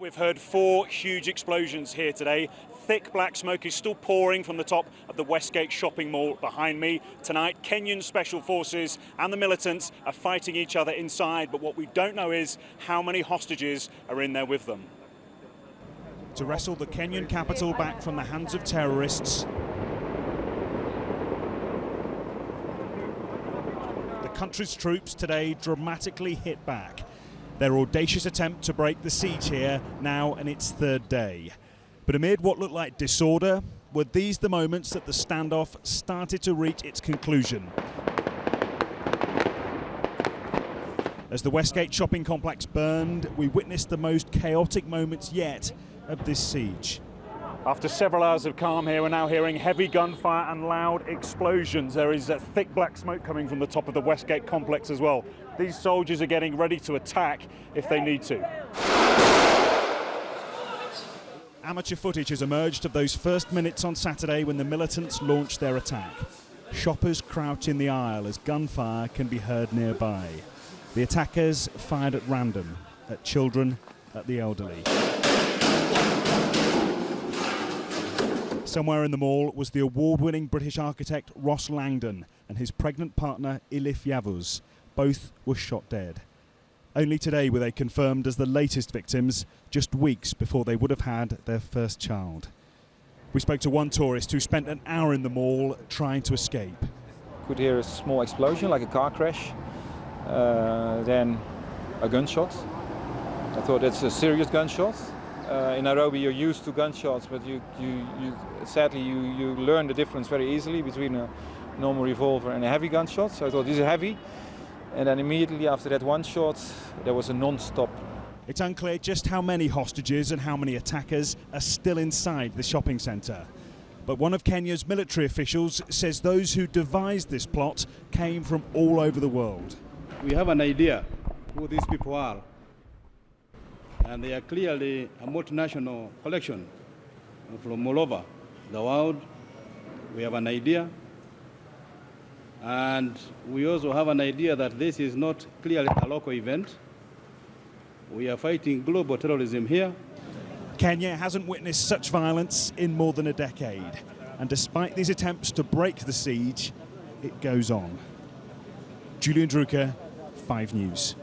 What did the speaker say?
We've heard 4 huge explosions here today. Thick black smoke is still pouring from the top of the Westgate shopping mall behind me. Tonight, Kenyan special forces and the militants are fighting each other inside, but what we don't know is how many hostages are in there with them. To wrestle the Kenyan capital back from the hands of terrorists, the country's troops today dramatically hit back. Their audacious attempt to break the siege here now in its 3rd day. But amid what looked like disorder, were these the moments that the standoff started to reach its conclusion? As the Westgate shopping complex burned, we witnessed the most chaotic moments yet of this siege. After several hours of calm here, we're now hearing heavy gunfire and loud explosions. There is a thick black smoke coming from the top of the Westgate complex as well. These soldiers are getting ready to attack if they need to. Amateur footage has emerged of those first minutes on Saturday when the militants launched their attack. Shoppers crouch in the aisle as gunfire can be heard nearby. The attackers fired at random, at children, at the elderly. Somewhere in the mall was the award-winning British architect Ross Langdon and his pregnant partner Elif Yavuz. Both were shot dead. Only today were they confirmed as the latest victims, just weeks before they would have had their first child. We spoke to one tourist who spent an hour in the mall trying to escape. Could hear a small explosion, like a car crash, then a gunshot. I thought it's a serious gunshot. In Nairobi you're used to gunshots, but sadly you learn the difference very easily between a normal revolver and a heavy gunshot. So I thought this is heavy, and then immediately after that one shot there was a non-stop. It's unclear just how many hostages and how many attackers are still inside the shopping centre. But one of Kenya's military officials says those who devised this plot came from all over the world. We have an idea who these people are. And they are clearly a multinational collection from all over the world. We have an idea. And we also have an idea that this is not clearly a local event. We are fighting global terrorism here. Kenya hasn't witnessed such violence in more than a decade. And despite these attempts to break the siege, it goes on. Julian Drucker, 5 News.